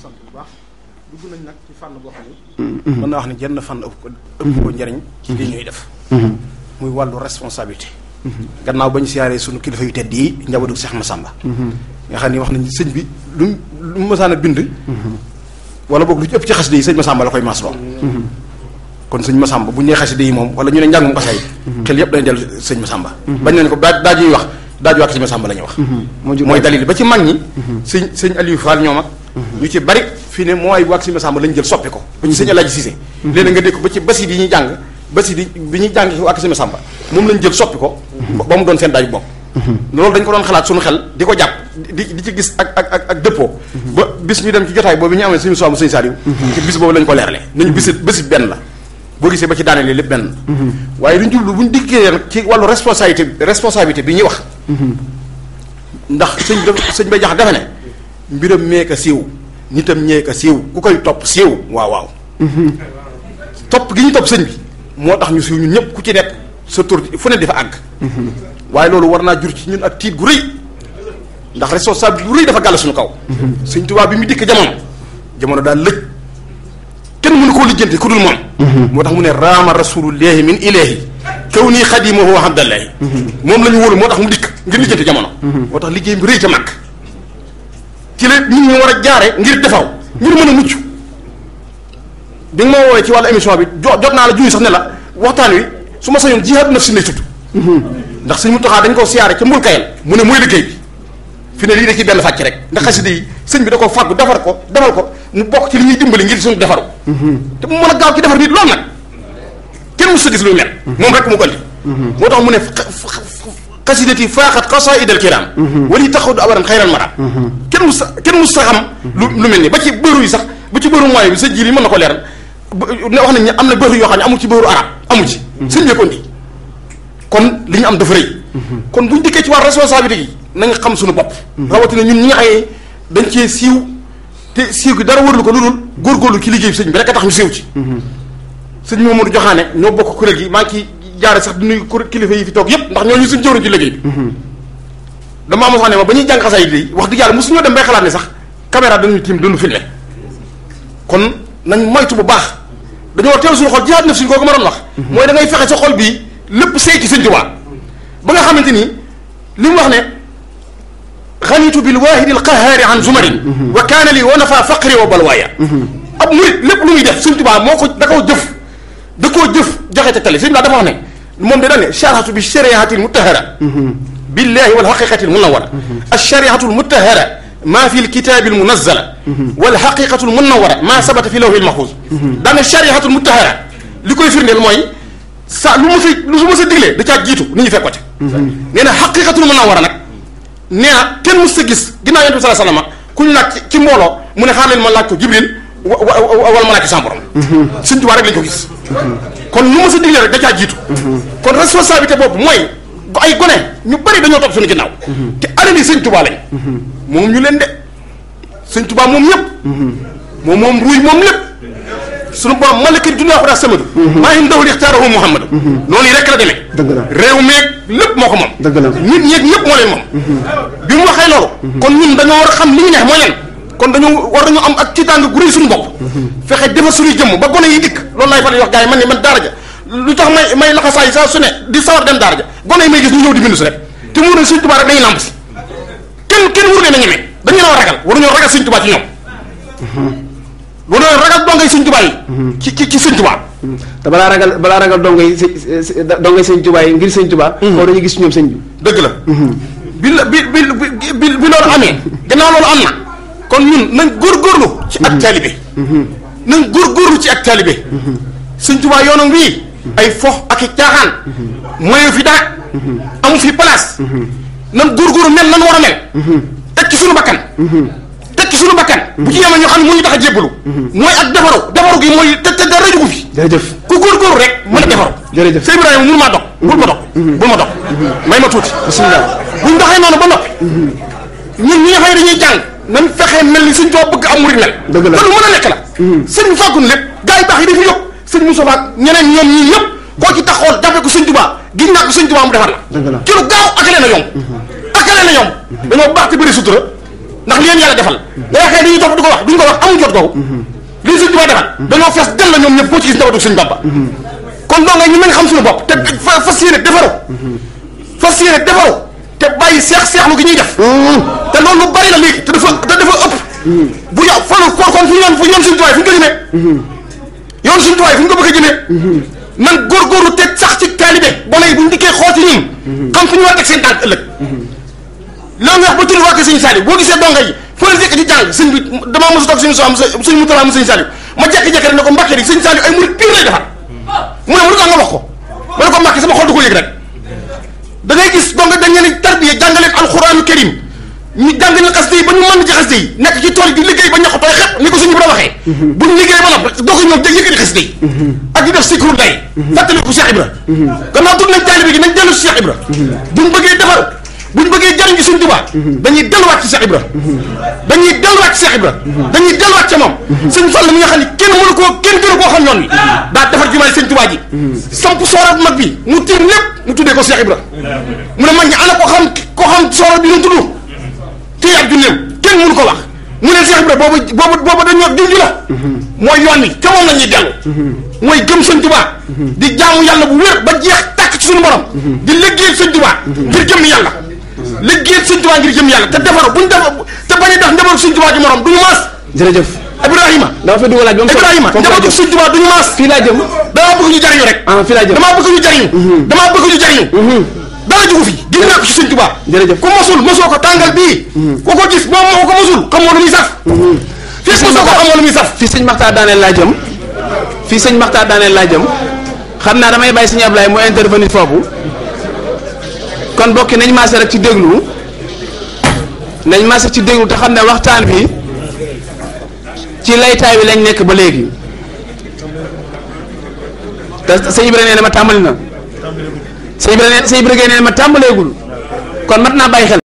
sant bu baax dugg nañ nag ci fànn boo xam ne mën naa wax ne jenn fànn ëpp ko njariñ ci li ñuy def muy wàllu responsabilité gannaaw ba ñu siyaaree sunu kilifa yu tedd yi njabootu Cheikh Massamba nga xam ne wax nañ sëñ bi lu mësaan a bind wala boog lu ci ëpp ci xasida yi sëñ Massamba la koy maasloo kon sëñ Massamba bu ñu nee xasida yi moom wala ñu ne njàngum xasaay xel yëpp dañu dellu sëñ Massamba bañ nañ ko daaj ñuy wax daaju ak sëñ Massamba la ñuy wax mooy dalil ba ci mag ñi sëñ Aliou Fall ñoom ak ñu ci bari fii ne mooy wax sëñ Massamba lañ jël soppi ko ba ci sëñ Alaaji Cissé léeg-léeg nga dégg ko ba ci basit yi ñuy jàng basit yi bi ñuy jàng ci ak sëñ Massamba moom lañ jël soppi ko ba mu doon seen daaju bopp loolu dañ ko doon xalaat suñu xel di ko jàpp di ci gis ak dëppoo ba bis ñu dem ci jotaay boobu ñu amee suñu soomu sëñ Saliou ci bis boobu lañ ko leerale nañu bésit benn la boo gisee ba ci daaneel lépp benn waaye luñ jublu buñ dikkee nag ci wàllu responsabilité bi ñuy wax ndax sëñ bay jax defe ne mbiram meeka siiw nitam ñeeka siiw ku koy topp siiw waaw topp gi ñu topp sëñ bi moo tax ñu siiw ñun ñëpp ku ci nekk sa tur fu ne di fa àgg waaye loolu war naa jur ci ñun ak tiit gu rëy ndax responsable bu rëy dafa gàll suñu kaw sëñ Tuubaa bi mu dikk jamono daal lëj kenn mënu koo lijjanti ku dul moom moo tax mu ne raama rasulullahi min ilahi kaw nii xadimahu wa abdallahi moom la ñu wóolu moo tax mu dikk ngir lijjanti jamono moo tax liggéey bi rëy ca màgg ci la nit ñi war a jaare ngir defaw ngir mën a mucc bi nga ma woowee ci wàllu émission bi jot naa la juñu sax ne la waxtaan wi su ma sañoon jihaad nafsi lay tudd ndax sëñ Muntaxa dañ ko siyaare ca mbul kayal mu ne mooy liggéey bi fi ne lii da ci benn fàcc rek ndax xasida yi sëñ bi da ko fàggu defal ko mu bokk ci li ñuy dimbali ngir suñu defaru te mu mën a gaaw ci defar nit loolu nag kenn mos sa gis lu mel moom rek mu ko andi moo tax mu ne xasidati faaxat xasaidal kiram wali taxawdu abaran xayral maram kenn mus sa xam lu mel ni ba ci bëru yi sax ba ci bëru mooy bi sa ji li mën na ko leeral wax nañ ne am na bëru yoo xam ne amul ci bëru arab amu ci sëñ bi ko andi kon li ñu am dafa rëy kon buñ dikkee ci war responsabilité yi nañ xam suñu bopp rawatina ñun ñi nga xëyee dañ cee siiw te siiw gi dara wërlu ko lu dul góorgóorlu ci liggéey bi sëñ bi rek a tax ñu siiw ci sëñ Mamadou Joxaane ñoo bokk kuréel gi maa ngi ciy jaare sax di nuyu kilifa yi fi toog yépp ndax ñooñu suñ jëwriñ ci liggéey bi damaa mos ne ma ba ñuy jàng xasaay yi wax dëgg yàlla mosu ñoo dem bay xalaat ne sax caméra dañuy tiim dañu filmé kon nañ moytu bu baax dañoo teew suñu xol jihaad naf suñu kooku ma doon wax mooy da ngay fexe sa xol bii lépp seey ci sëñ Tuubaa ba nga xamante ni li mu wax ne xanitu bil waahidi al qahaari an zumarin wa kaana li wa nafa faqri wa balwaaya ab murit lépp lu muy def sëñ Tuubaa moo ko da koo jëf joxe te tali sëñ Tuubaa dafa wax ne moom de dañ ne charatu bi shariatil mutahara billahi wal haqiqatil munawwara ash-shariatul mutahara maa fi lkitaabil munazzala wal haqiqatul munawwara maa sabata fi lawhil mahfuz dañ ne shariatul mutahara li koy firndeel mooy lu ma sa diglee da caa jiitu nit ñi fekk ko ci nee na haqiqatul munawwara nag nee na kenn mës sa gis ginnaaw yonent bi sallallahu alayhi wasallam ku ñu laaj ci mbooloo mu ne xaar leen ma laaj ko Jibril wala ma laaj ko sama borom Sëñ Tuubaa rek lañ ko gis kon lu ma sa diglee rek da caa jiitu kon responsabilité boobu mooy ay gone ñu bari dañoo topp suñu ginnaaw te alali Sëñ Tuubaa lañ moom ñu leen de Sëñ Tuubaa moom ñëpp moom ruuy moom lépp suñu borom malakil dunya xura samadu maa ngi ndaw ixtaarahu Muhammadu noonu yi rek la demee réew meeg lépp moo ko moom nit ñeeg ñëpp moo leen moom bi mu waxee loolu kon ñun dañoo war a xam li ñu neex mooy leen kon war nañu am ak tiitaanga gu rëy suñu bopp fexe defar suñuy jëmm ba gone yi dikk loolu laay fa wax gars yi man ne man daara ja lu tax may laxasaay saa su ne di sawar dem daara ja gone yi may gis ñu ñëw di bindu si rek te mu ne Sëñ Tuubaa rek dañuy nàmp si kenn waru leen a ñeme dañu leen a ragal waruñoo ragal Sëñ Tuubaa ci ñoom waruñoo ragal dongay Sëñ Tuubaa yi ci Sëñ Tuubaa te balaa ragal dongay Sëñ Tuubaa yi ngir Sëñ Tuubaa koo dañuy gis ñoom sëñ bi dëgg la bi loolu amee gannaaw loolu am na kon ñun nañ góorgóorlu ci ak taalibe nañ góorgóorlu ci ak taalibe Sëñ Tuubaa yoonam wii ay fox ak i caaxaan moyo fi dara amu fi place nan góorgóorlu mel nan war a mel teg ci suñu bakkan bu ci yema ñoo xam ne moo ñu tax a jébbalu mooy ak defaru gi mooy te dara jugu fi jërëjëf ku góorgóorlu rek mën a defaru jërëjëf Sëñ Ibrahima mënu maa dog bul ma dog may ma tuuti bismillah buñ doxee noonu ba noppi ñun ñi nga xam ne dañuy jàng nañ fexee mel ni Sëñ Tuubaa bëgg am murid mel loolu mën a nekk la sëñ bi fàggun lépp gars yi baax yi dafa yóbbu sëñ Moussa ñeneen ñoom ñii ñëpp koo ci taxool jàppee ko Sëñ Tuubaa gis naa ko Sëñ Tuubaa mu defar la ci lu gaaw ak leen a yomb dañoo baax te bëri sutura ndax li leen yàlla defal da yaakaar dañuy topp di ko wax duñ ko wax amuñ jot googu lii Sëñ Tuubaa defal dañoo fees del la ñoom ñëpp koo ci gis njabootu Sëñ Bamba kon doo nga ñu nañ xam suñu bopp te fas yéene defaru te bàyyi seexlu gi ñuy def te loolu lu bari la léegi te dafa ëpp bu yow fanu kon fu ñoon Sëñ Tuubaa fu ñu ko jëmee yoon Sëñ Tuubaa fu ñu ko bëgg a jëmee nan góorgóorlu te sax ci taalibe bona yi bu ñu dikkee xool ci ñun xam fu ñu war a teg seen tànk ëllëg loolu nga wax ba tudd waa ko Sëñ Saliou boo gisee donga yi fu leen fekk di jàng sëñ bi damaa mos a toog suñu Mutalla mu Sëñ Saliou ma jekki-jekki rek ne ko Mbàkke di Sëñ Saliou ay murid pire lay defar mu ne mu nga wax ko ma ne ko Mbàkke sama xol du ko yëg rek da ngay gis donc dañ leen tarbiya jàngaleeg alxuraanu karim ñu jàng leen xasida yi ba ñu mën ci xasida yi nekk ci tool yi di liggéey ba ñax tooy xepp ni ko suñu bi waxee buñ liggéey ba noppi doo ko ñëw yëkkati xasida yi ak di def sikru day fàttali ko Cheikh Ibra gannaaw tudd nañ taalibe gi nañ dellu ci Cheikh Ibra buñ bëggee defar buñ bëggee jariñ ci Sëñ Tuubaa dañuy delluwaat ci Cheikh Ibra dañuy delluwaat ci Cheikh Ibra dañuy delluwaat ca moom Sëñ Fall mi nga xam ne kenn gënu koo xam yoon wi daa defar jumaay Sëñ Tuubaa ji samp soora bu mag bi mu tiim lépp mu tuddee ko Cheikh Ibra mu ne mag ñi ana ko xam soora bi ñu tudd téye ab junneem kenn mënu ko wax mu ne Cheikh Ibra boobu dañoo junj la mooy yoon wi te moom la ñuy dellu mooy gëm Sëñ Tuubaa di jaamu yàlla bu wér ba jeex tàkk ci suñu borom di liggéeyal Sëñ Tuubaa ngir jëm yàlla liggéeyal Sëñ Tuubaa ngir jëm yàlla te defaru buñ def te bañ a def njaboot Sëñ Tuubaa ji morom duñu maas jërëjëf Ibrahima dama fa dugal laaj ba mu Ibrahima njabootu Sëñ Tuubaa duñu maas fii laa jëm damaa bëgg ñu jariñu rek fii laa jëm damaa bëgg ñu jariñu dara jugu fi gis naa ko ci Sëñ Tuubaa jërëjëf ku mosoo ko tàngal bii ku ko gis moom moo ko mosul xamoo lu muy saf fii mosoo ko xamoo lu muy saf fii sëñ Maxtaar daaneel laa jëm xam naa damay bàyyi sëñ Ablaye mu intervenir foofu kon bokki nañ maase rek ci déglu te xam ne waxtaan bi ci laytaay wi lañ nekk ba léegi te sëñ Ibrahima nee na ma tàmbali na sëñ Ibrahima nee na ma tàmbaleegul kon mat naa bàyyi xel